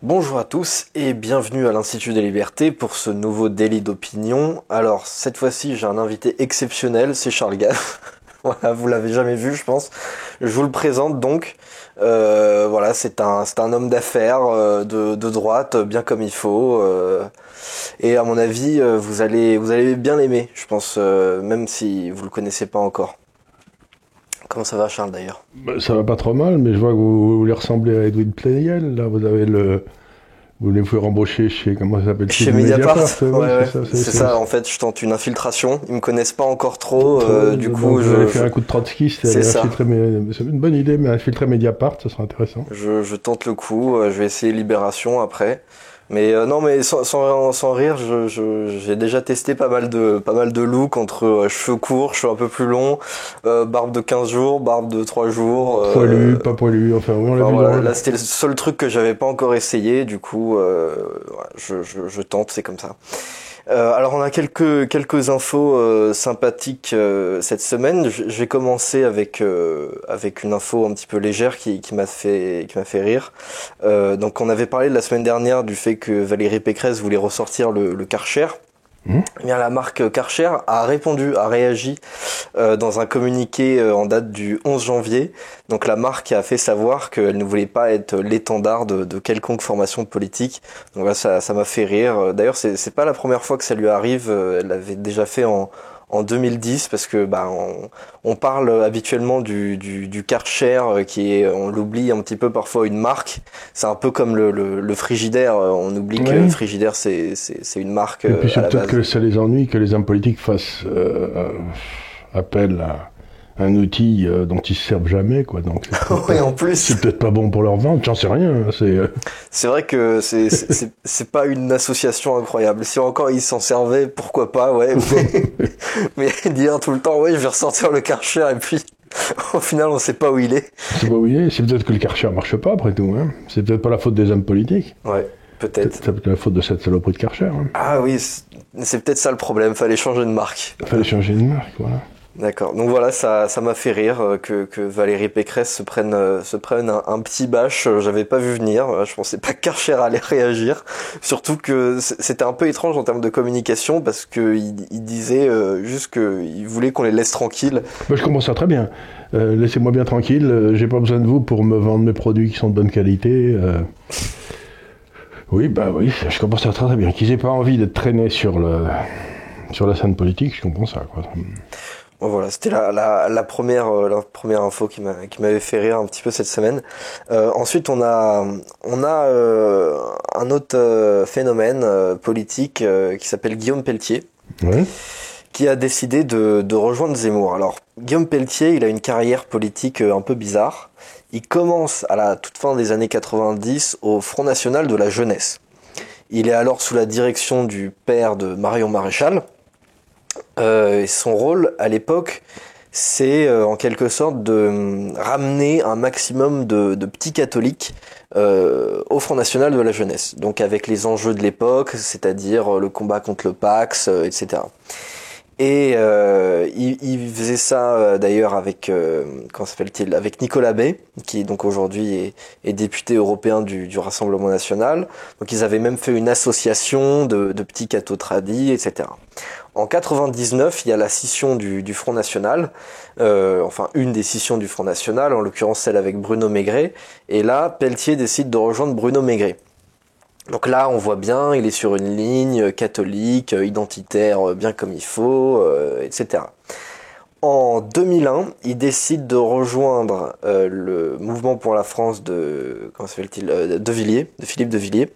Bonjour à tous et bienvenue à l'Institut des Libertés pour ce nouveau délit d'opinion. Alors cette fois-ci j'ai un invité exceptionnel, c'est Charles Gaff. Voilà, vous l'avez jamais vu je pense. Je vous le présente donc. Voilà, c'est un homme d'affaires de droite, bien comme il faut. Et à mon avis vous allez bien l'aimer, je pense, même si vous le connaissez pas encore. Comment ça va Charles d'ailleurs? Ça va pas trop mal, mais je vois que vous voulez ressembler à Edwin Plenel. Là, vous voulez vous rembaucher chez, comment ça s'appelle-t-il, Chez Mediapart, Oui, ouais, ouais. c'est ça, C'est ça, en fait, je tente une infiltration. Ils me connaissent pas encore trop, du donc coup, vous allez faire un coup de trotskiste et c'est aller ça. infiltrer, c'est une bonne idée, mais infiltrer Mediapart, ça sera intéressant. Je tente le coup, je vais essayer Libération après. Mais non, mais sans rire, j'ai déjà testé pas mal de looks entre cheveux courts, cheveux un peu plus longs, barbe de 15 jours, barbe de 3 jours. Poilu, pas poilu, enfin oui, on l'a Enfin vu dans voilà, le... là c'était le seul truc que j'avais pas encore essayé, du coup, voilà, je tente, c'est comme ça. Alors on a quelques infos sympathiques cette semaine. Je vais commencer avec une info un petit peu légère qui m'a fait rire. Donc on avait parlé la semaine dernière du fait que Valérie Pécresse voulait ressortir le Karcher. Hum. Eh bien, la marque Karcher a réagi dans un communiqué en date du 11 janvier. Donc la marque a fait savoir qu'elle ne voulait pas être l'étendard de quelconque formation politique. Donc là, ça m'a fait rire. D'ailleurs, c'est pas la première fois que ça lui arrive. Elle l'avait déjà fait en 2010 parce que on parle habituellement du Karcher qui est, on l'oublie un petit peu parfois, une marque. C'est un peu comme le Frigidaire. On oublie que Oui. Frigidaire c'est une marque Et puis à c'est la peut-être base. que ça les ennuie que les hommes politiques fassent appel à un outil dont ils se servent jamais, quoi. Donc Oui, en plus, c'est peut-être pas bon pour leur vente, j'en sais rien. c'est vrai que c'est pas une association incroyable. Si encore ils s'en servaient, pourquoi pas, ouais. Mais dire tout le temps, ouais, je vais ressortir le Karcher et puis au final on sait pas où il est. C'est pas oublié, c'est peut-être que le Karcher marche pas après tout, hein. C'est peut-être pas la faute des hommes politiques. Ouais, peut-être. C'est peut-être la faute de cette saloperie de Karcher, hein. Ah oui, c'est peut-être ça le problème. Fallait changer de marque. Il fallait changer de marque, voilà. D'accord. Donc voilà, ça m'a fait rire que Valérie Pécresse se prenne un petit bâche. J'avais pas vu venir. Je pensais pas que Karcher allait réagir. Surtout que c'était un peu étrange en termes de communication parce que il disait juste qu'il voulait qu'on les laisse tranquilles. Moi, je comprends ça très bien. Laissez-moi bien tranquille, j'ai pas besoin de vous pour me vendre mes produits qui sont de bonne qualité. Oui, bah oui, je comprends ça très très bien. Qu'ils aient pas envie d'être traînés sur la scène politique, je comprends ça, quoi. Bon, voilà, c'était la première info qui m'avait fait rire un petit peu cette semaine. Ensuite, on a un autre phénomène politique qui s'appelle Guillaume Pelletier, Ouais. qui a décidé de rejoindre Zemmour. Alors, Guillaume Pelletier, il a une carrière politique un peu bizarre. Il commence à la toute fin des années 90 au Front National de la Jeunesse. Il est alors sous la direction du père de Marion Maréchal. Et son rôle à l'époque, c'est en quelque sorte de ramener un maximum de petits catholiques au Front National de la Jeunesse. Donc avec les enjeux de l'époque, c'est-à-dire le combat contre le Pax, etc. Et il faisait ça d'ailleurs avec comment s'appelle-t-il, avec Nicolas Bay, qui donc aujourd'hui est député européen du Rassemblement national. Donc ils avaient même fait une association de petits cathos tradis, etc. En 99, il y a la scission du Front National, enfin une des scissions du Front National, en l'occurrence celle avec Bruno Maigret. Et là, Pelletier décide de rejoindre Bruno Maigret. Donc là, on voit bien, il est sur une ligne catholique, identitaire, bien comme il faut, etc. En 2001, il décide de rejoindre le Mouvement pour la France comment s'appelle-t-il, de Villiers, de Philippe de Villiers.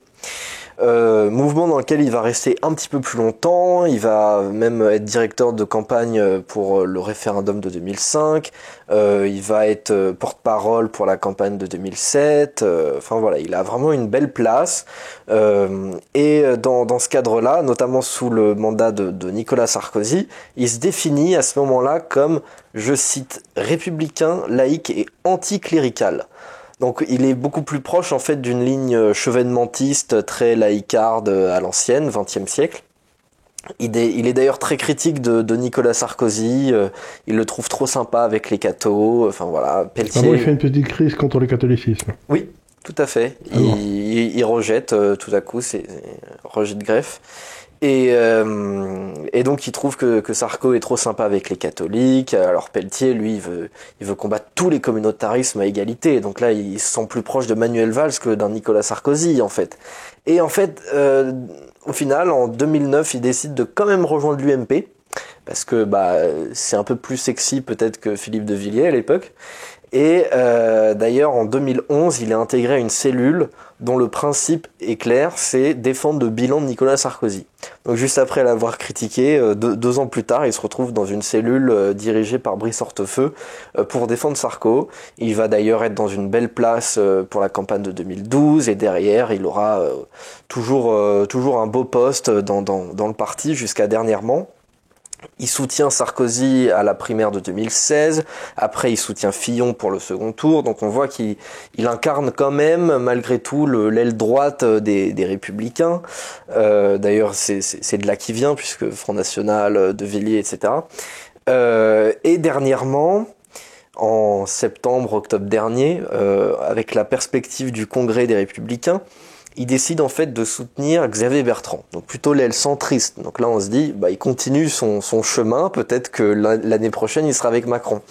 Mouvement dans lequel il va rester un petit peu plus longtemps, il va même être directeur de campagne pour le référendum de 2005, il va être porte-parole pour la campagne de 2007, enfin voilà, il a vraiment une belle place, et dans ce cadre-là, notamment sous le mandat de Nicolas Sarkozy, il se définit à ce moment-là comme, je cite, républicain, laïque et anticlérical. Donc il est beaucoup plus proche en fait d'une ligne chevènementiste très laïcarde à l'ancienne, XXe siècle. Il est d'ailleurs très critique de Nicolas Sarkozy, il le trouve trop sympa avec les cathos, enfin voilà, Ah bon, il Pelletier... fait une petite crise contre le catholicisme. Oui, Tout à fait. Il rejette tout à coup, c'est rejet de greffe. Et donc il trouve que Sarko est trop sympa avec les catholiques. Alors Pelletier, lui, il veut combattre tous les communautarismes à égalité. Donc là, il se sent plus proche de Manuel Valls que d'un Nicolas Sarkozy, en fait. Et en fait, au final, en 2009, il décide de quand même rejoindre l'UMP. Parce que c'est un peu plus sexy peut-être que Philippe de Villiers à l'époque. Et d'ailleurs, en 2011, il est intégré à une cellule dont le principe est clair, c'est défendre le bilan de Nicolas Sarkozy. Donc juste après l'avoir critiqué, 2 ans plus tard, il se retrouve dans une cellule dirigée par Brice Hortefeux pour défendre Sarko. Il va d'ailleurs être dans une belle place pour la campagne de 2012, et derrière, il aura toujours un beau poste dans le parti jusqu'à dernièrement. Il soutient Sarkozy à la primaire de 2016, après il soutient Fillon pour le second tour, donc on voit qu'il incarne quand même malgré tout l'aile droite des Républicains. D'ailleurs c'est de là qu'il vient, puisque Front National, De Villiers, etc. Et dernièrement, en octobre dernier, avec la perspective du congrès des Républicains, il décide en fait de soutenir Xavier Bertrand, donc plutôt l'aile centriste. Donc là on se dit, il continue son chemin, peut-être que l'année prochaine il sera avec Macron.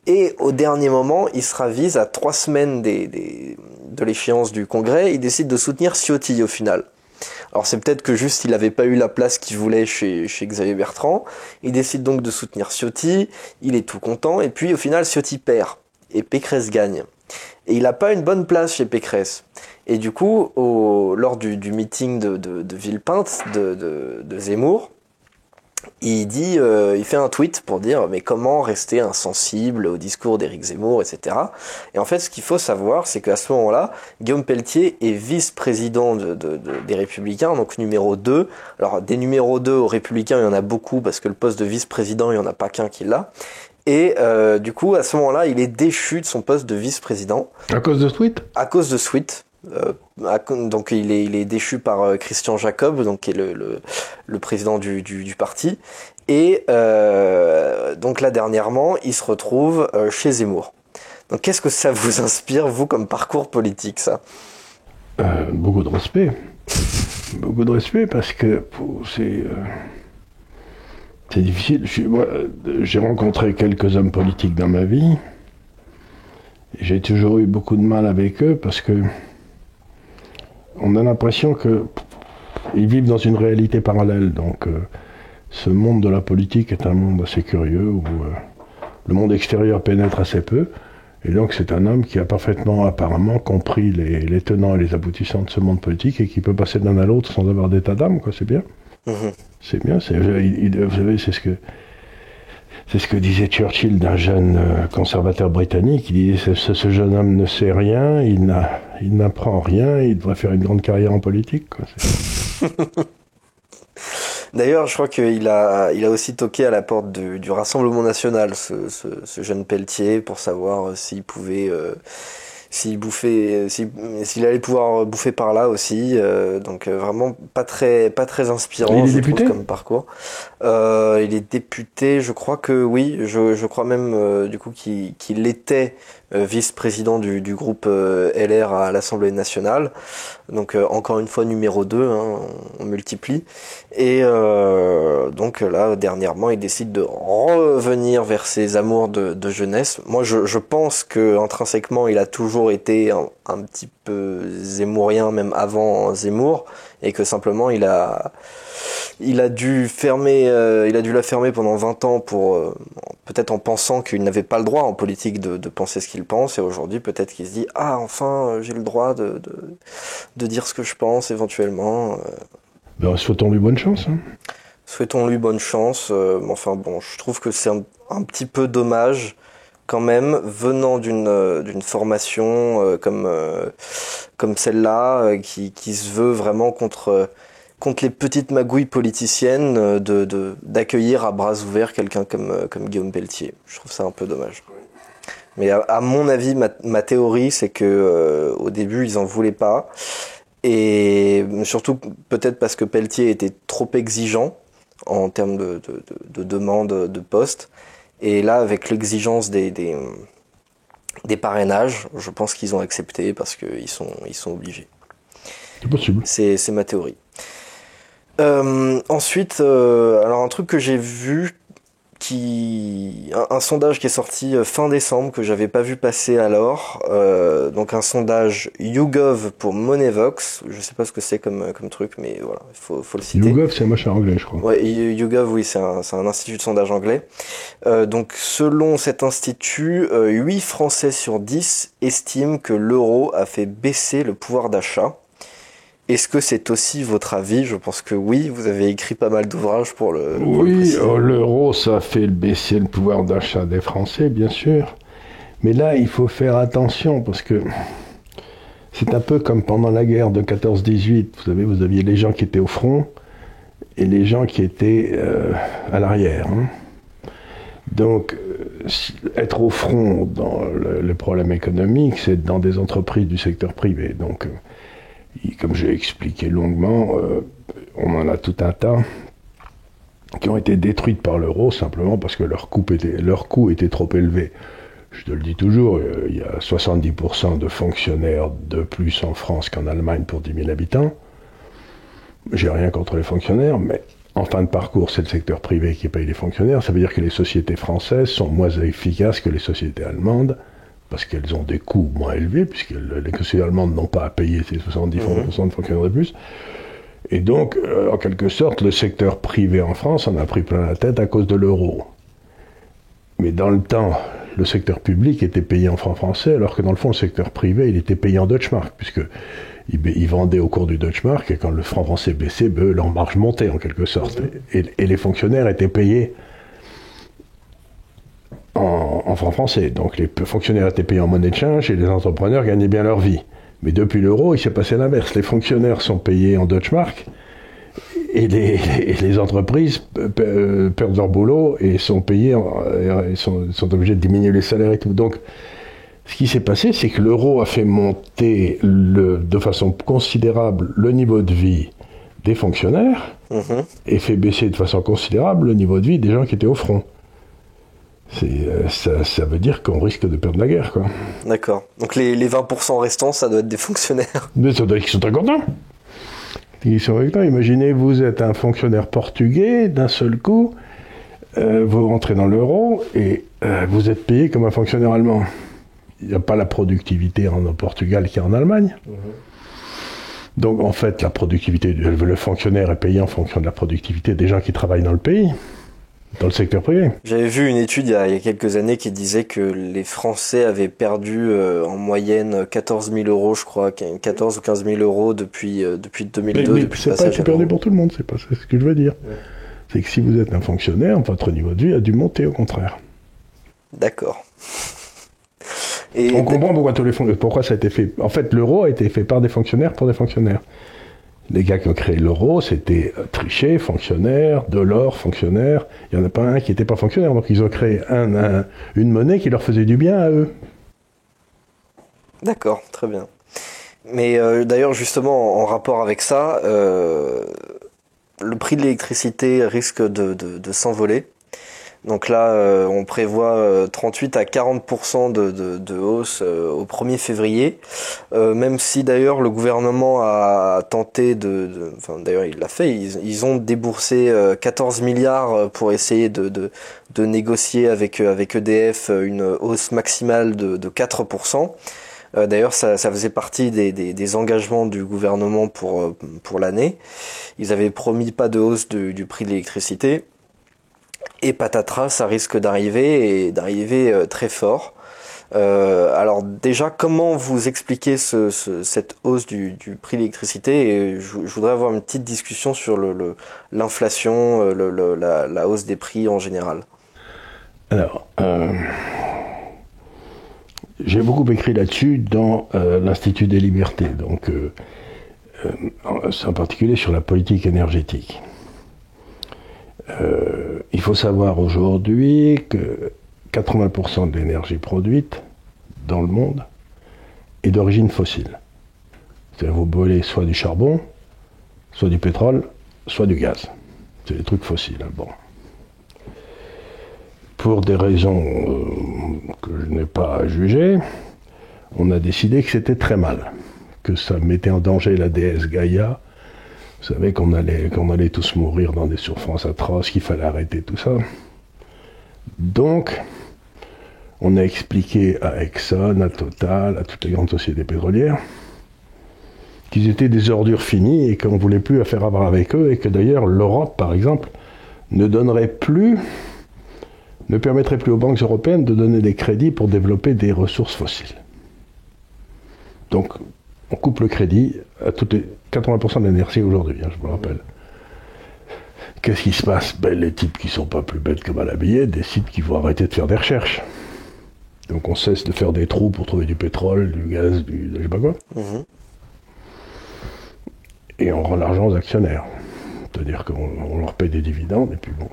Et au dernier moment, il se ravise à 3 semaines de l'échéance du congrès, il décide de soutenir Ciotti au final. Alors c'est peut-être que juste il n'avait pas eu la place qu'il voulait chez Xavier Bertrand, il décide donc de soutenir Ciotti, il est tout content, et puis au final Ciotti perd, et Pécresse gagne. Et il n'a pas une bonne place chez Pécresse. Et du coup, lors du meeting de Villepinte, de Zemmour, il fait un tweet pour dire mais comment rester insensible au discours d'Éric Zemmour, etc. Et en fait, ce qu'il faut savoir, c'est qu'à ce moment-là, Guillaume Pelletier est vice-président des Républicains, donc numéro 2. Alors, des numéros 2 aux Républicains, il y en a beaucoup, parce que le poste de vice-président, il n'y en a pas qu'un qui l'a. Et du coup, à ce moment-là, il est déchu de son poste de vice-président. À cause de ce tweet ? À cause de ce tweet. Donc il est déchu par Christian Jacob, donc qui est le président du parti. Et donc là, dernièrement, il se retrouve chez Zemmour. Donc qu'est-ce que ça vous inspire, vous, comme parcours politique, ça ? Beaucoup de respect. Beaucoup de respect, parce que c'est difficile. J'ai rencontré quelques hommes politiques dans ma vie. J'ai toujours eu beaucoup de mal avec eux, parce que on a l'impression qu'ils vivent dans une réalité parallèle. Donc ce monde de la politique est un monde assez curieux, où le monde extérieur pénètre assez peu. Et donc c'est un homme qui a parfaitement, apparemment, compris les tenants et les aboutissants de ce monde politique, et qui peut passer d'un à l'autre sans avoir d'état d'âme, quoi. C'est bien. C'est bien. Vous savez, c'est ce que disait Churchill d'un jeune conservateur britannique. Il disait ce jeune homme ne sait rien, il n'apprend rien, il devrait faire une grande carrière en politique, quoi. D'ailleurs, je crois qu'il a aussi toqué à la porte du Rassemblement National, ce jeune Pelletier, pour savoir s'il pouvait... s'il allait pouvoir bouffer par là aussi, donc vraiment pas très inspirant, je trouve, comme parcours. Il est député, je crois que oui, je crois même du coup qu'il était vice-président du groupe LR à l'Assemblée nationale. Donc encore une fois numéro 2, hein, on multiplie. Et donc là, dernièrement, il décide de revenir vers ses amours de jeunesse. Moi, je pense que intrinsèquement, il a toujours été un petit peu zemmourien, même avant Zemmour, et que simplement il a dû la fermer pendant 20 ans pour peut-être en pensant qu'il n'avait pas le droit en politique de penser ce qu'il pense, et aujourd'hui peut-être qu'il se dit enfin j'ai le droit de dire ce que je pense éventuellement. Souhaitons-lui bonne chance. Souhaitons-lui bonne chance. Enfin bon, je trouve que c'est un petit peu dommage quand même, venant d'une formation comme celle-là, qui se veut vraiment contre les petites magouilles politiciennes, d'accueillir à bras ouverts quelqu'un comme Guillaume Pelletier. Je trouve ça un peu dommage. Mais à mon avis, ma théorie, c'est que au début, ils en voulaient pas. Et surtout, peut-être parce que Pelletier était trop exigeant en termes de demande de poste. Et là, avec l'exigence des des parrainages. Je pense qu'ils ont accepté parce qu'ils sont obligés. C'est possible. C'est ma théorie. Ensuite, alors un truc que j'ai vu, un sondage qui est sorti fin décembre que j'avais pas vu passer alors, donc un sondage YouGov pour Moneyvox, je sais pas ce que c'est comme truc, mais voilà, faut le citer. YouGov, c'est un machin anglais, je crois. Ouais, YouGov, oui, c'est un institut de sondage anglais. Donc selon cet institut, 8 Français sur 10 estiment que l'euro a fait baisser le pouvoir d'achat. Est-ce que c'est aussi votre avis? Je pense que oui, vous avez écrit pas mal d'ouvrages pour le Oui, l'euro, ça fait baisser le pouvoir d'achat des Français, bien sûr. Mais là, il faut faire attention, parce que c'est un peu comme pendant la guerre de 14-18. Vous savez, vous aviez les gens qui étaient au front et les gens qui étaient à l'arrière. Hein. Donc, être au front dans le problème économique, c'est dans des entreprises du secteur privé. Donc, comme j'ai expliqué longuement, on en a tout un tas qui ont été détruites par l'euro simplement parce que leur coût était trop élevé. Je te le dis toujours, il y a 70% de fonctionnaires de plus en France qu'en Allemagne pour 10 000 habitants. J'ai rien contre les fonctionnaires, mais en fin de parcours, c'est le secteur privé qui paye les fonctionnaires. Ça veut dire que les sociétés françaises sont moins efficaces que les sociétés allemandes, parce qu'elles ont des coûts moins élevés, puisque les sociétés allemandes n'ont pas à payer ces 70% de fonctionnaires de plus. Et donc, en quelque sorte, le secteur privé en France en a pris plein la tête à cause de l'euro. Mais dans le temps, le secteur public était payé en francs français, alors que dans le fond, le secteur privé, il était payé en Deutschmark, puisqu'ils vendaient au cours du Deutschmark, et quand le franc français baissait, leur marge montait en quelque sorte. Et les fonctionnaires étaient payés en francs français. Donc les fonctionnaires étaient payés en monnaie de change et les entrepreneurs gagnaient bien leur vie. Mais depuis l'euro, il s'est passé l'inverse. Les fonctionnaires sont payés en Deutschmark et les entreprises perdent leur boulot et sont payés, sont obligés de diminuer les salaires et tout. Donc ce qui s'est passé, c'est que l'euro a fait monter de façon considérable le niveau de vie des fonctionnaires et fait baisser de façon considérable le niveau de vie des gens qui étaient au front. Ça veut dire qu'on risque de perdre la guerre, quoi. D'accord. Donc les 20% restants, ça doit être des fonctionnaires. Mais ça doit être qu'ils sont très contents. Ils sont contents. Imaginez, vous êtes un fonctionnaire portugais, d'un seul coup, vous rentrez dans l'euro et vous êtes payé comme un fonctionnaire allemand. Il n'y a pas la productivité au Portugal qu'il y a en Allemagne. Donc en fait, la productivité, le fonctionnaire est payé en fonction de la productivité des gens qui travaillent dans le pays. Dans le secteur privé. J'avais vu une étude il y a quelques années qui disait que les Français avaient perdu en moyenne 14 000 euros, je crois, 14 ou 15 000 euros depuis 2002. Mais depuis c'est pas été perdu pour tout le monde, c'est ce que je veux dire. Ouais. C'est que si vous êtes un fonctionnaire, votre niveau de vie a dû monter, au contraire. D'accord. Et on comprend pourquoi ça a été fait. En fait, l'euro a été fait par des fonctionnaires pour des fonctionnaires. Les gars qui ont créé l'euro, c'était Trichet, fonctionnaire, Delors, fonctionnaire. Il n'y en a pas un qui n'était pas fonctionnaire. Donc ils ont créé une monnaie qui leur faisait du bien à eux. D'accord, très bien. Mais d'ailleurs, justement, en rapport avec ça, le prix de l'électricité risque de s'envoler. Donc là, on prévoit 38 à 40% de hausse au 1er février. Même si d'ailleurs le gouvernement a tenté enfin d'ailleurs il l'a fait, ils ont déboursé 14 milliards pour essayer de négocier avec EDF une hausse maximale de 4%. D'ailleurs, ça faisait partie des engagements du gouvernement pour l'année. Ils avaient promis pas de hausse du prix de l'électricité. Et patatras, ça risque d'arriver très fort. Alors déjà, comment vous expliquez cette hausse du prix de l'électricité? Et je voudrais avoir une petite discussion sur l'inflation, la hausse des prix en général. Alors, j'ai beaucoup écrit là-dessus dans l'Institut des Libertés, donc en particulier sur la politique énergétique. Il faut savoir aujourd'hui que 80% de l'énergie produite dans le monde est d'origine fossile. C'est-à-dire vous brûlez soit du charbon, soit du pétrole, soit du gaz. C'est des trucs fossiles. Bon. Pour des raisons que je n'ai pas jugé, on a décidé que c'était très mal, que ça mettait en danger la déesse Gaïa. Vous savez qu'on allait tous mourir dans des souffrances atroces, qu'il fallait arrêter tout ça. Donc, on a expliqué à Exxon, à Total, à toutes les grandes sociétés pétrolières, qu'ils étaient des ordures finies et qu'on ne voulait plus affaire avoir avec eux, et que d'ailleurs l'Europe, par exemple, ne permettrait plus aux banques européennes de donner des crédits pour développer des ressources fossiles. Donc, on coupe le crédit à toutes les 80% de l'énergie aujourd'hui, je vous le rappelle. Qu'est-ce qui se passe? Les types qui sont pas plus bêtes que mal habillés décident qu'ils vont arrêter de faire des recherches. Donc on cesse de faire des trous pour trouver du pétrole, du gaz, je sais pas quoi. Et on rend l'argent aux actionnaires. C'est-à-dire qu'on leur paye des dividendes, et puis bon.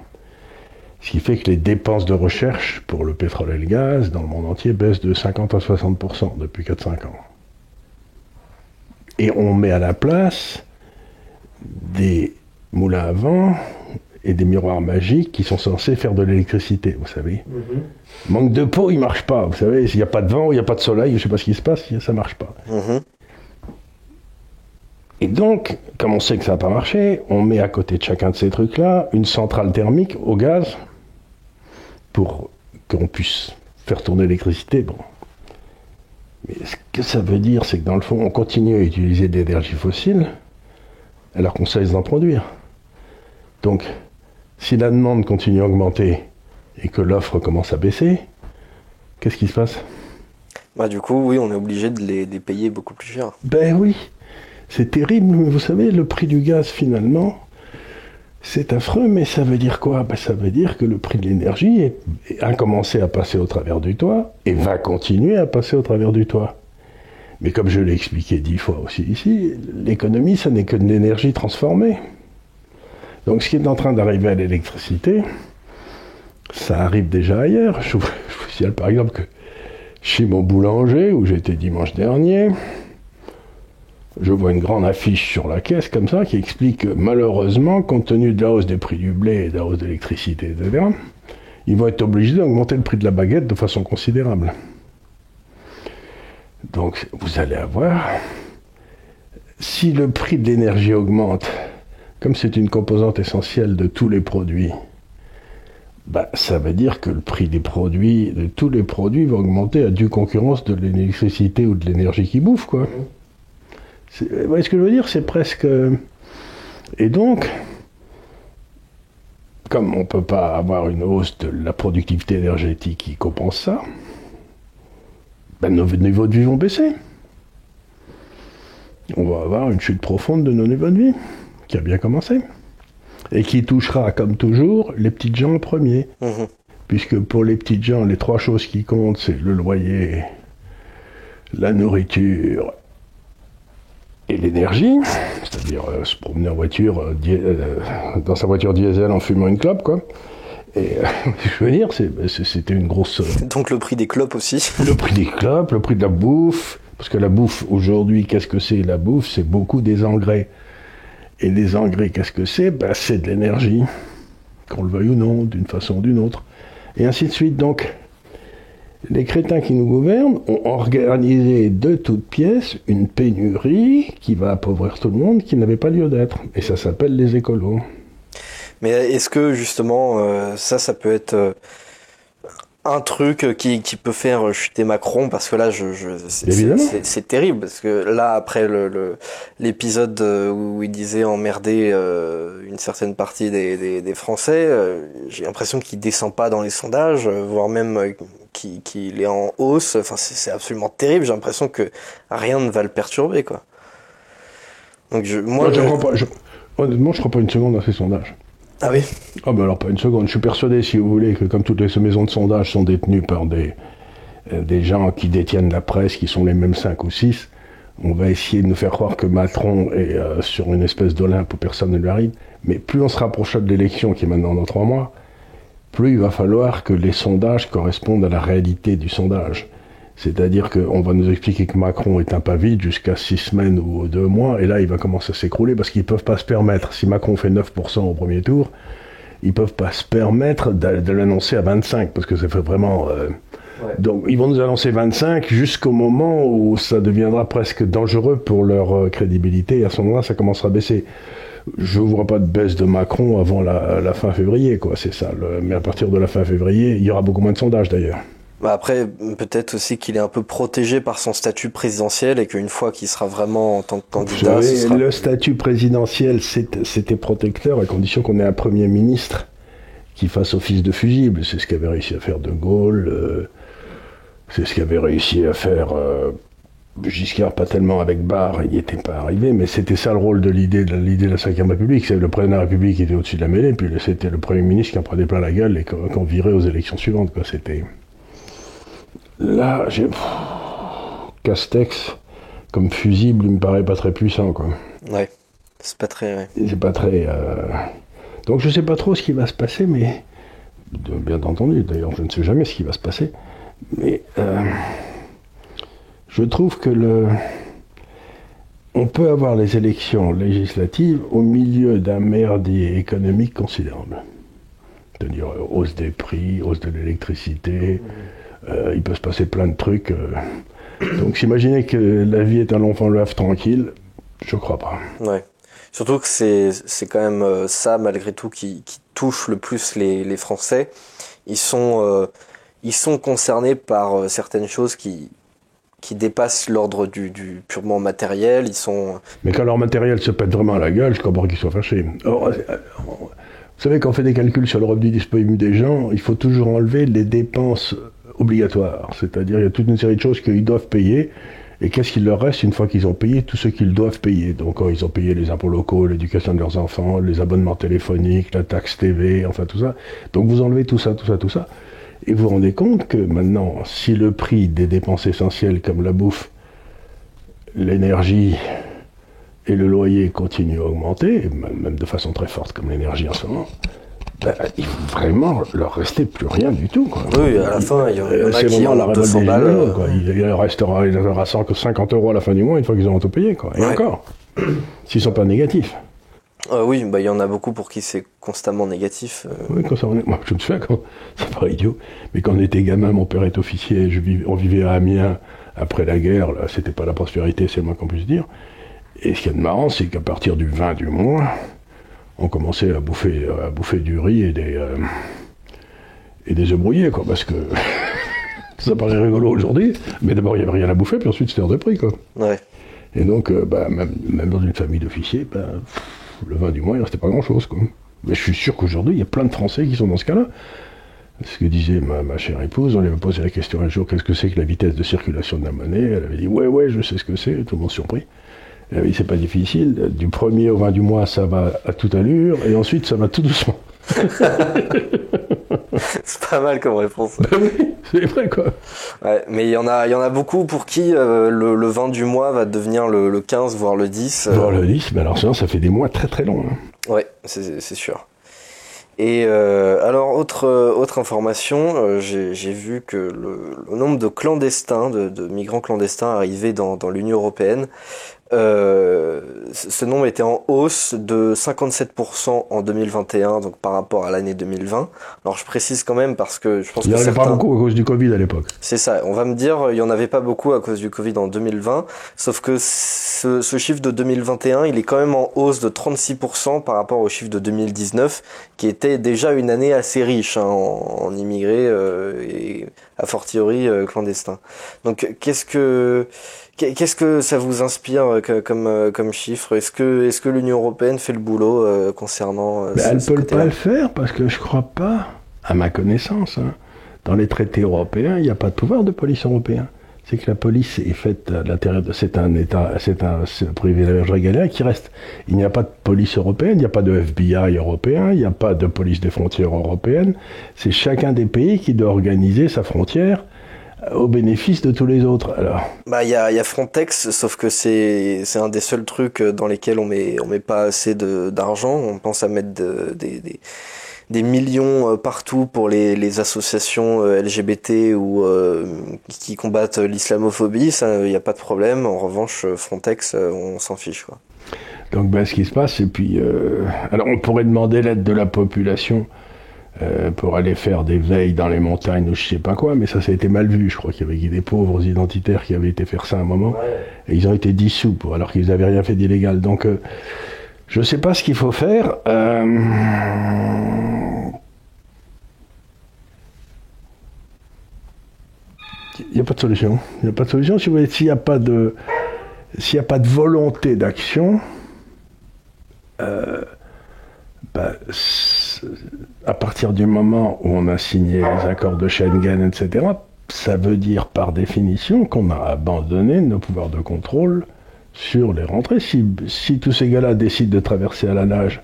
Ce qui fait que les dépenses de recherche pour le pétrole et le gaz dans le monde entier baissent de 50 à 60% depuis 4-5 ans. Et on met à la place des moulins à vent et des miroirs magiques qui sont censés faire de l'électricité, vous savez. Manque de peau, il ne marche pas. Vous savez, s'il n'y a pas de vent, il n'y a pas de soleil, je ne sais pas ce qui se passe, ça ne marche pas. Et donc, comme on sait que ça n'a pas marché, on met à côté de chacun de ces trucs-là une centrale thermique au gaz pour qu'on puisse faire tourner l'électricité. Bon. Mais ce que ça veut dire, c'est que dans le fond, on continue à utiliser de l'énergie fossile alors qu'on cesse d'en produire. Donc, si la demande continue à augmenter et que l'offre commence à baisser, qu'est-ce qui se passe? Du coup, oui, on est obligé de les payer beaucoup plus cher. Ben oui, c'est terrible, mais vous savez, le prix du gaz, finalement, c'est affreux, mais ça veut dire quoi? Ça veut dire que le prix de l'énergie a commencé à passer au travers du toit et va continuer à passer au travers du toit. Mais comme je l'ai expliqué 10 fois aussi ici, l'économie, ça n'est que de l'énergie transformée. Donc ce qui est en train d'arriver à l'électricité, ça arrive déjà ailleurs. Je vous signale par exemple que chez mon boulanger, où j'étais dimanche dernier, je vois une grande affiche sur la caisse comme ça qui explique que malheureusement, compte tenu de la hausse des prix du blé et de la hausse de l'électricité, etc., ils vont être obligés d'augmenter le prix de la baguette de façon considérable. Donc vous allez avoir, si le prix de l'énergie augmente, comme c'est une composante essentielle de tous les produits, ça veut dire que le prix de tous les produits va augmenter à due concurrence de l'électricité ou de l'énergie qui bouffe, quoi. Vous voyez ce que je veux dire? C'est presque... Et donc, comme on ne peut pas avoir une hausse de la productivité énergétique qui compense ça, nos niveaux de vie vont baisser. On va avoir une chute profonde de nos niveaux de vie, qui a bien commencé, et qui touchera, comme toujours, les petites gens en premier. Puisque pour les petites gens, les 3 choses qui comptent, c'est le loyer, la nourriture et l'énergie, c'est-à-dire se promener en voiture, dans sa voiture diesel en fumant une clope, quoi. Et je veux dire, c'était une grosse... Donc le prix des clopes aussi. Le prix des clopes, le prix de la bouffe, parce que la bouffe, aujourd'hui, qu'est-ce que c'est? La bouffe, c'est beaucoup des engrais. Et les engrais, qu'est-ce que c'est? C'est de l'énergie, qu'on le veuille ou non, d'une façon ou d'une autre. Et ainsi de suite. Donc, les crétins qui nous gouvernent ont organisé de toutes pièces une pénurie qui va appauvrir tout le monde, qui n'avait pas lieu d'être. Et ça s'appelle les écolos. Mais est-ce que justement, ça peut être un truc qui peut faire chuter Macron? Parce que là, c'est terrible. Parce que là, après l'épisode où il disait emmerder une certaine partie des Français, j'ai l'impression qu'il descend pas dans les sondages, voire même qu'il est en hausse. Enfin, c'est absolument terrible. J'ai l'impression que rien ne va le perturber, quoi. Donc honnêtement, je crois pas une seconde à ces sondages. Ah oui? Alors pas une seconde. Je suis persuadé, si vous voulez, que comme toutes les maisons de sondage sont détenues par des gens qui détiennent la presse, qui sont les mêmes 5 ou 6, on va essayer de nous faire croire que Macron est sur une espèce d'Olympe où personne ne lui arrive. Mais plus on se rapprochera de l'élection, qui est maintenant dans 3 mois, plus il va falloir que les sondages correspondent à la réalité du sondage. C'est-à-dire qu'on va nous expliquer que Macron est un pas vide jusqu'à 6 semaines ou 2 mois, et là il va commencer à s'écrouler parce qu'ils ne peuvent pas se permettre, si Macron fait 9% au premier tour, ils ne peuvent pas se permettre de l'annoncer à 25%, parce que ça fait vraiment Ouais. Donc ils vont nous annoncer 25 jusqu'au moment où ça deviendra presque dangereux pour leur crédibilité, et à ce moment-là, ça commencera à baisser. Je ne vois pas de baisse de Macron avant la fin février, quoi, c'est ça. Mais à partir de la fin février, il y aura beaucoup moins de sondages d'ailleurs. Bah après, peut-être aussi qu'il est un peu protégé par son statut présidentiel et qu'une fois qu'il sera vraiment en tant que candidat, Vous savez, le statut présidentiel, c'était protecteur à condition qu'on ait un Premier ministre qui fasse office de fusible. C'est ce qu'avait réussi à faire De Gaulle, c'est ce qu'avait réussi à faire Giscard, pas tellement avec Barre, il n'y était pas arrivé, mais c'était ça le rôle de l'idée de la Ve République. C'est le président de la République qui était au-dessus de la mêlée, puis c'était le Premier ministre qui en prenait plein la gueule et qu'on virait aux élections suivantes, quoi. C'était... Là, Castex, comme fusible, il me paraît pas très puissant, quoi. Ouais, c'est pas très... Ouais. C'est pas très... Donc je sais pas trop ce qui va se passer, mais... Bien entendu, d'ailleurs, je ne sais jamais ce qui va se passer, mais... Je trouve que on peut avoir les élections législatives au milieu d'un merdier économique considérable. C'est-à-dire hausse des prix, hausse de l'électricité, il peut se passer plein de trucs. Donc s'imaginer que la vie est un long fleuve tranquille, je crois pas. Ouais. Surtout que c'est quand même ça, malgré tout, qui touche le plus les Français. Ils sont concernés par certaines choses qui dépassent l'ordre du purement matériel. Mais quand leur matériel se pète vraiment à la gueule, je comprends qu'ils soient fâchés. Or, vous savez, quand on fait des calculs sur le revenu disponible des gens, il faut toujours enlever les dépenses obligatoires. C'est-à-dire, il y a toute une série de choses qu'ils doivent payer. Et qu'est-ce qu'il leur reste une fois qu'ils ont payé tout ce qu'ils doivent payer? Donc, ils ont payé les impôts locaux, l'éducation de leurs enfants, les abonnements téléphoniques, la taxe TV, enfin tout ça. Donc, vous enlevez tout ça. Et vous vous rendez compte que maintenant, si le prix des dépenses essentielles comme la bouffe, l'énergie et le loyer continuent à augmenter, même de façon très forte comme l'énergie en ce moment, il faut vraiment leur rester plus rien du tout, quoi. Oui, à la fin, il y en a c'est qui ont 200 balles. Quoi. Il leur restera 50 € à la fin du mois une fois qu'ils auront tout payé, quoi. Et encore, s'ils ne sont pas négatifs. Oui, il y en a beaucoup pour qui c'est constamment négatif. Oui, moi, je me souviens, ça paraît idiot, mais quand on était gamin, mon père est officier, on vivait à Amiens après la guerre, là, c'était pas la prospérité, c'est le moins qu'on puisse dire. Et ce qui est marrant, c'est qu'à partir du 20 du mois, on commençait à bouffer du riz et des œufs brouillés, quoi, parce que ça paraît rigolo aujourd'hui, mais d'abord il n'y avait rien à bouffer, puis ensuite c'était hors de prix, quoi. Ouais. Et donc, même dans une famille d'officiers, le 20 du mois, il ne restait pas grand-chose, quoi. Mais je suis sûr qu'aujourd'hui, il y a plein de Français qui sont dans ce cas-là. Ce que disait ma chère épouse, on lui avait posé la question un jour, qu'est-ce que c'est que la vitesse de circulation de la monnaie? Elle avait dit, ouais, je sais ce que c'est, tout le monde surpris. Elle avait dit, c'est pas difficile, du 1er au 20 du mois, ça va à toute allure, et ensuite, ça va tout doucement. C'est pas mal comme réponse. Oui, c'est vrai, quoi. Ouais, mais il y en a beaucoup pour qui le 20 du mois va devenir le 15, voire le 10. Voire le 10, mais alors ça fait des mois très très longs. Hein. Ouais, c'est sûr. Et alors, autre information, j'ai vu que le nombre de clandestins, de migrants clandestins arrivés dans l'Union européenne, ce nombre était en hausse de 57% en 2021, donc par rapport à l'année 2020. Alors je précise quand même parce que je pense il que n'y en avait pas beaucoup à cause du Covid à l'époque. C'est ça, on va me dire il n'y en avait pas beaucoup à cause du Covid en 2020, sauf que ce chiffre de 2021, il est quand même en hausse de 36% par rapport au chiffre de 2019, qui était déjà une année assez riche en immigrés et a fortiori clandestins. Donc qu'est-ce que ça vous inspire comme chiffre? Est-ce que l'Union européenne fait le boulot concernant elle peut pas le faire parce que je crois pas, à ma connaissance, hein, dans les traités européens, il n'y a pas de pouvoir de police européen. C'est que la police est faite à l'intérieur de... C'est un privilège régalien qui reste. Il n'y a pas de police européenne, il n'y a pas de FBI européen, il n'y a pas de police des frontières européenne. C'est chacun des pays qui doit organiser sa frontière au bénéfice de tous les autres. Alors. Il y a Frontex, sauf que c'est un des seuls trucs dans lesquels on met pas assez d'argent. On pense à mettre des millions partout pour les associations LGBT ou qui combattent l'islamophobie. Ça, il n'y a pas de problème. En revanche, Frontex, on s'en fiche, quoi. Donc ce qui se passe, et puis alors on pourrait demander l'aide de la population pour aller faire des veilles dans les montagnes ou je sais pas quoi, mais ça a été mal vu. Je crois qu'il y avait des pauvres identitaires qui avaient été faire ça à un moment, et ils ont été dissous alors qu'ils n'avaient rien fait d'illégal. Donc je sais pas ce qu'il faut faire. Il n'y a pas de solution. Il n'y a pas de solution. Si vous voulez, s'il n'y a pas de volonté d'action, à partir du moment où on a signé les accords de Schengen, etc., ça veut dire par définition qu'on a abandonné nos pouvoirs de contrôle sur les rentrées. Si tous ces gars-là décident de traverser à la nage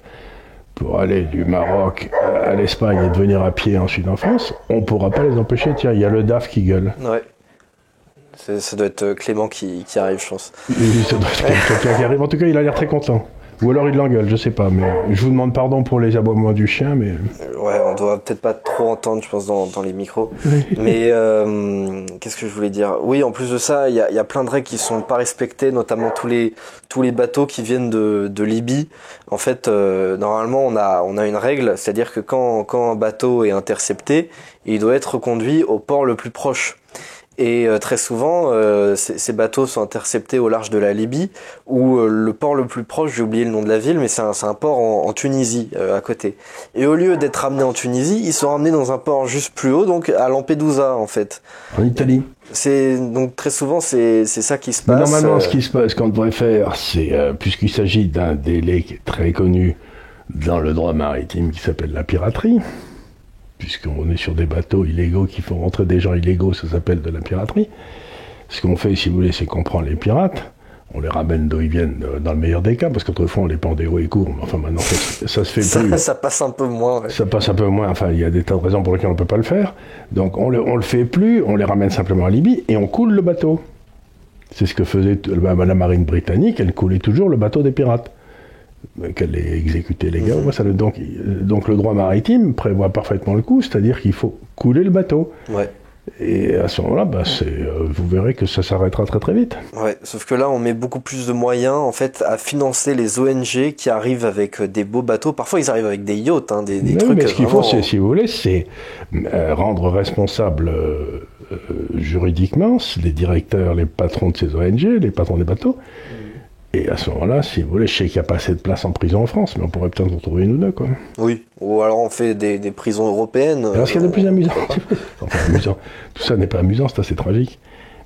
pour aller du Maroc à l'Espagne et de venir à pied ensuite en France, on ne pourra pas les empêcher. Tiens, il y a le DAF qui gueule. Ouais. Ça doit être Clément qui arrive, je pense. Oui, ça doit être quelqu'un qui arrive. En tout cas, il a l'air très content. Ou alors il l'engueule, je sais pas. Mais je vous demande pardon pour les aboiements du chien, mais... Ouais, on doit peut-être pas trop entendre, je pense, dans les micros. Mais qu'est-ce que je voulais dire? Oui, en plus de ça, il y a plein de règles qui sont pas respectées, notamment tous les bateaux qui viennent de Libye. En fait, normalement, on a une règle, c'est-à-dire que quand un bateau est intercepté, il doit être conduit au port le plus proche. Et très souvent, ces bateaux sont interceptés au large de la Libye, où le port le plus proche, j'ai oublié le nom de la ville, mais c'est un port en Tunisie, à côté. Et au lieu d'être ramenés en Tunisie, ils sont ramenés dans un port juste plus haut, donc à Lampedusa, en fait. En Italie. Donc très souvent, c'est ça qui se passe. Mais normalement, ce qu'on devrait faire, c'est, puisqu'il s'agit d'un délai qui est très connu dans le droit maritime, qui s'appelle la piraterie, puisqu'on est sur des bateaux illégaux qui font rentrer des gens illégaux, ça s'appelle de la piraterie. Ce qu'on fait, si vous voulez, c'est qu'on prend les pirates, on les ramène d'où ils viennent, dans le meilleur des cas, parce qu'autrefois on les pendait haut et court, mais enfin maintenant ça se fait plus. Ça passe un peu moins. Ouais. Ça passe un peu moins, enfin il y a des tas de raisons pour lesquelles on ne peut pas le faire. Donc on le fait plus, on les ramène simplement à Libye et on coule le bateau. C'est ce que faisait la marine britannique, elle coulait toujours le bateau des pirates. Qu'elle ait exécuté les gars. Donc le droit maritime prévoit parfaitement le coup, c'est-à-dire qu'il faut couler le bateau. Ouais. Et à ce moment-là, vous verrez que ça s'arrêtera très très vite. Ouais, sauf que là, on met beaucoup plus de moyens en fait à financer les ONG qui arrivent avec des beaux bateaux. Parfois, ils arrivent avec des yachts, des trucs. Mais ce qu'il faut, si vous voulez, c'est rendre responsables juridiquement les directeurs, les patrons de ces ONG, les patrons des bateaux. Et à ce moment-là, si vous voulez, je sais qu'il n'y a pas assez de place en prison en France, mais on pourrait peut-être en trouver une ou deux, quoi. Oui, ou alors on fait des prisons européennes. Alors ce qu'il y a de plus amusant, enfin amusant, tout ça n'est pas amusant, c'est assez tragique.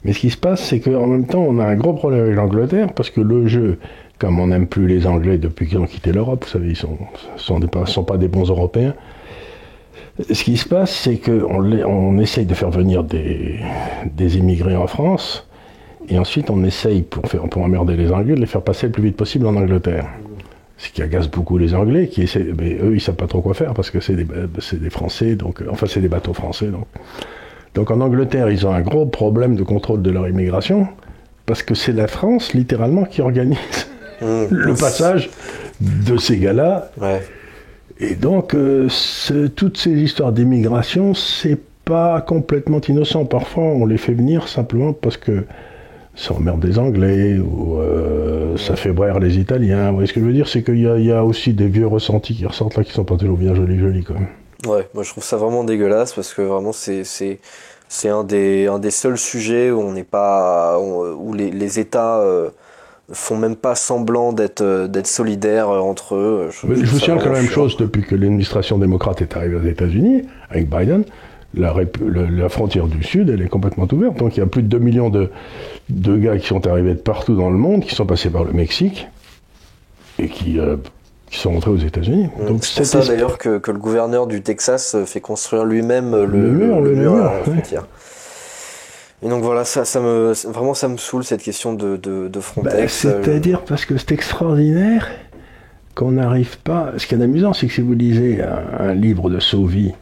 Mais ce qui se passe, c'est qu'en même temps, on a un gros problème avec l'Angleterre, parce que le jeu, comme on n'aime plus les Anglais depuis qu'ils ont quitté l'Europe, vous savez, ils sont pas des bons Européens. Ce qui se passe, c'est qu'on essaye de faire venir des immigrés en France, et ensuite, on essaye, pour emmerder les Anglais, de les faire passer le plus vite possible en Angleterre. Ce qui agace beaucoup les Anglais, mais eux, ils ne savent pas trop quoi faire, parce que c'est des Français, c'est des bateaux français. Donc en Angleterre, ils ont un gros problème de contrôle de leur immigration, parce que c'est la France, littéralement, qui organise le passage de ces gars-là. Ouais. Et donc, toutes ces histoires d'immigration, c'est pas complètement innocent. Parfois, on les fait venir simplement parce que ça emmerde des Anglais, ou ça fait braire les Italiens. Vous voyez ce que je veux dire? C'est qu'il y a aussi des vieux ressentis qui ressortent là, qui sont pas toujours bien jolis quand même. Ouais, moi je trouve ça vraiment dégueulasse, parce que vraiment c'est un des seuls sujets où on n'est pas, où les États font même pas semblant d'être solidaires entre eux. Je vous signale quand même chose, depuis que l'administration démocrate est arrivée aux États-Unis, avec Biden, la frontière du Sud, elle est complètement ouverte. Donc il y a plus de 2 millions de gars qui sont arrivés de partout dans le monde, qui sont passés par le Mexique, et qui sont rentrés aux États-Unis. Donc c'est pour ça d'ailleurs que le gouverneur du Texas fait construire lui-même le mur à la frontière. Et donc voilà, ça me saoule, cette question de Frontex. C'est-à-dire parce que c'est extraordinaire qu'on n'arrive pas... Ce qui est amusant, c'est que si vous lisez un livre de Sauvy,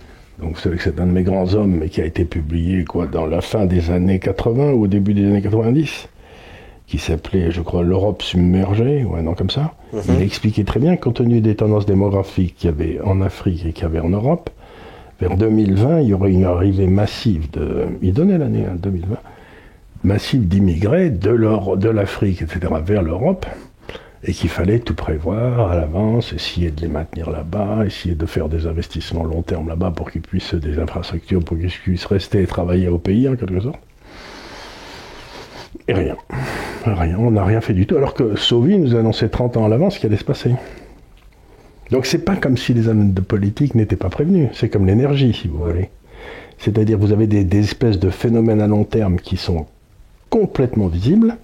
donc vous savez que c'est un de mes grands hommes, mais qui a été publié dans la fin des années 80 ou au début des années 90, qui s'appelait, je crois, L'Europe submergée, ou un nom comme ça. Il expliquait très bien, compte tenu des tendances démographiques qu'il y avait en Afrique et qu'il y avait en Europe, vers 2020, il y aurait une arrivée massive il donnait l'année 2020, massive d'immigrés de l'Afrique, etc., vers l'Europe. et qu'il fallait tout prévoir à l'avance, essayer de les maintenir là-bas, essayer de faire des investissements long terme là-bas pour qu'ils puissent, des infrastructures pour qu'ils puissent rester et travailler au pays en quelque sorte. Et rien, on n'a rien fait du tout, alors que Sauvy nous annonçait 30 ans à l'avance ce qui allait se passer. Donc c'est pas comme si les hommes de politique n'étaient pas prévenus, c'est comme l'énergie si vous voulez. C'est-à-dire vous avez des espèces de phénomènes à long terme qui sont complètement visibles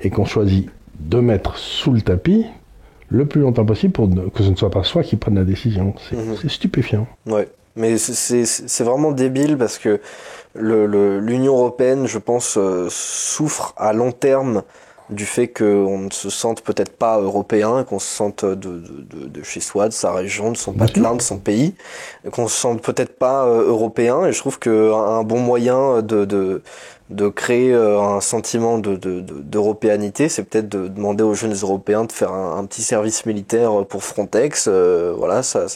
et qu'on choisit de mettre sous le tapis le plus longtemps possible pour que ce ne soit pas soi qui prenne la décision. C'est stupéfiant. Ouais, mais c'est vraiment débile parce que l'Union européenne, je pense, souffre à long terme du fait qu'on ne se sente peut-être pas européen, qu'on se sente de chez soi, de sa région, de son patelin, de son pays, qu'on se sente peut-être pas européen. Et je trouve qu'un bon moyen de créer un sentiment d'européanité, c'est peut-être de demander aux jeunes européens de faire un petit service militaire pour Frontex. Voilà, ça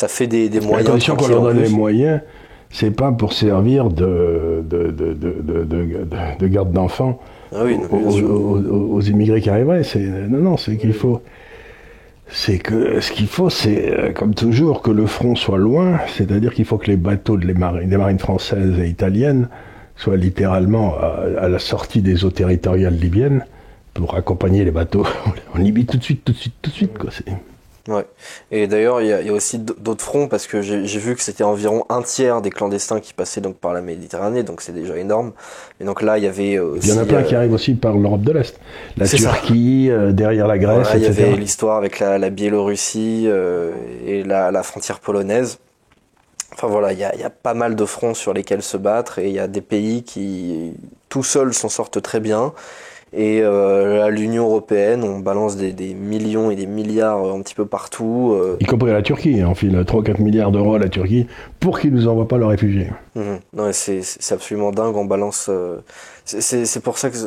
fait des moyens. La condition qu'on leur donne les moyens, c'est pas pour servir de garde d'enfants. Ah oui, aux immigrés qui arriveraient. Non, c'est qu'il faut. C'est que ce qu'il faut, c'est comme toujours que le front soit loin. C'est-à-dire qu'il faut que les bateaux des marines françaises et italiennes soient littéralement à la sortie des eaux territoriales libyennes pour accompagner les bateaux en Libye tout de suite. Quoi. Ouais. Et d'ailleurs, il y a aussi d'autres fronts parce que j'ai vu que c'était environ un tiers des clandestins qui passaient donc par la Méditerranée, donc c'est déjà énorme. Et donc là, il y avait aussi, il y en a plein qui arrivent aussi par l'Europe de l'Est, la Turquie, derrière la Grèce, voilà, etc. Il y avait l'histoire avec la Biélorussie et la frontière polonaise. Enfin voilà, il y a pas mal de fronts sur lesquels se battre et il y a des pays qui tout seuls s'en sortent très bien. Et à l'Union européenne, on balance des millions et des milliards un petit peu partout. Y compris à la Turquie, on file 3 ou 4 milliards d'euros à la Turquie pour qu'ils ne nous envoient pas leurs réfugiés. Non, c'est absolument dingue, on balance... C'est pour ça que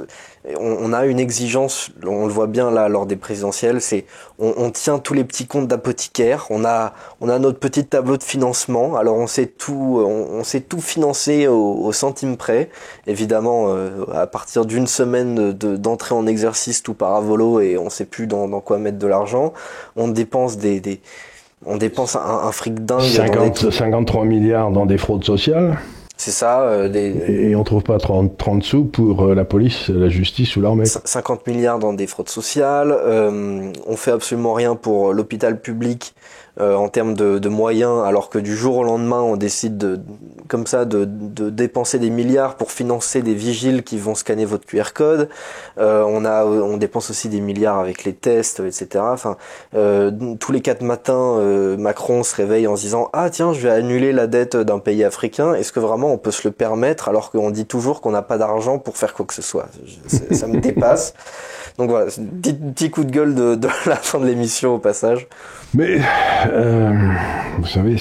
on a une exigence, on le voit bien là lors des présidentielles, c'est on tient tous les petits comptes d'apothicaire, on a notre petit tableau de financement, alors on sait tout financer au centime près, évidemment à partir d'une semaine d'entrée en exercice tout part à volo et on sait plus dans quoi mettre de l'argent, on dépense on dépense un fric dingue. 53 milliards dans des fraudes sociales. C'est ça. Et on trouve pas 30 sous pour la police, la justice ou l'armée. 50 milliards dans des fraudes sociales. On fait absolument rien pour l'hôpital public en termes de moyens, alors que du jour au lendemain, on décide de dépenser des milliards pour financer des vigiles qui vont scanner votre QR code. On dépense aussi des milliards avec les tests, etc. Enfin, tous les 4 matins, Macron se réveille en se disant « Ah tiens, je vais annuler la dette d'un pays africain. Est-ce que vraiment on peut se le permettre alors qu'on dit toujours qu'on n'a pas d'argent pour faire quoi que ce soit ?» Ça me dépasse. Donc voilà, petit coup de gueule de la fin de l'émission au passage. Mais, vous savez,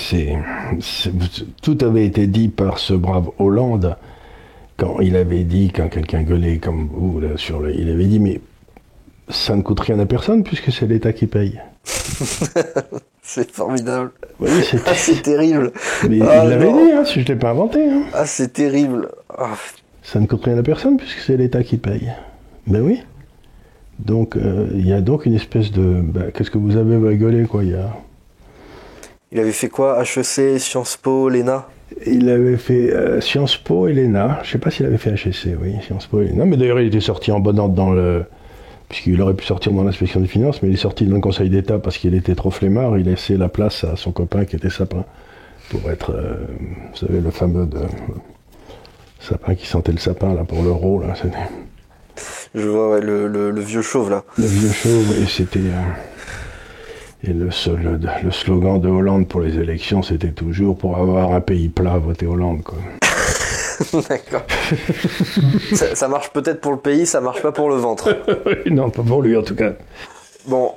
tout avait été dit par ce brave Hollande quand quelqu'un gueulait comme vous, là, il avait dit, mais ça ne coûte rien à personne puisque c'est l'État qui paye. C'est formidable. Oui, c'est terrible. Mais il l'avait dit, si je ne l'ai pas inventé. Ah, c'est terrible. Ça ne coûte rien à personne puisque c'est l'État qui paye. Ben oui. Donc, il y a donc une espèce de... qu'est-ce que vous avez rigolé, quoi, Il avait fait quoi? HEC, Sciences Po, l'ENA? Il avait fait Sciences Po et l'ENA. Je ne sais pas s'il avait fait HEC, oui, Sciences Po et l'ENA. Mais d'ailleurs, il était sorti en bonne ordre puisqu'il aurait pu sortir dans l'inspection des finances, mais il est sorti dans le Conseil d'État parce qu'il était trop flemmard. Il laissait la place à son copain qui était Sapin pour être, vous savez, le fameux Sapin qui sentait le sapin, là, pour l'euro, là, c'était... Je vois, ouais, le vieux chauve, là. Le vieux chauve, et c'était... et le slogan de Hollande pour les élections, c'était toujours « Pour avoir un pays plat, votez Hollande », quoi. D'accord. ça marche peut-être pour le pays, ça marche pas pour le ventre. Non, pas pour lui, en tout cas. Bon,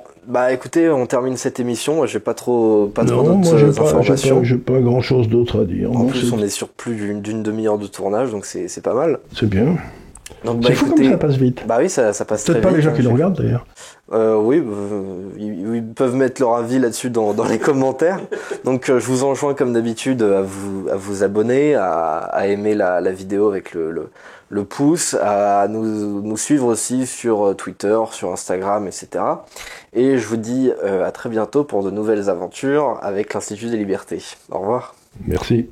écoutez, on termine cette émission. J'ai pas trop d'autres informations. J'ai pas grand-chose d'autre à dire. En plus, on est sur plus d'une demi-heure de tournage, donc c'est pas mal. C'est bien. Donc, C'est fou comme ça passe vite. Bah oui, ça passe très vite. Peut-être pas les gens qui le regardent d'ailleurs. Oui, ils peuvent mettre leur avis là-dessus dans les commentaires. Donc je vous enjoins comme d'habitude à vous abonner, à aimer la vidéo avec le pouce, à nous suivre aussi sur Twitter, sur Instagram, etc. Et je vous dis à très bientôt pour de nouvelles aventures avec l'Institut des Libertés. Au revoir. Merci.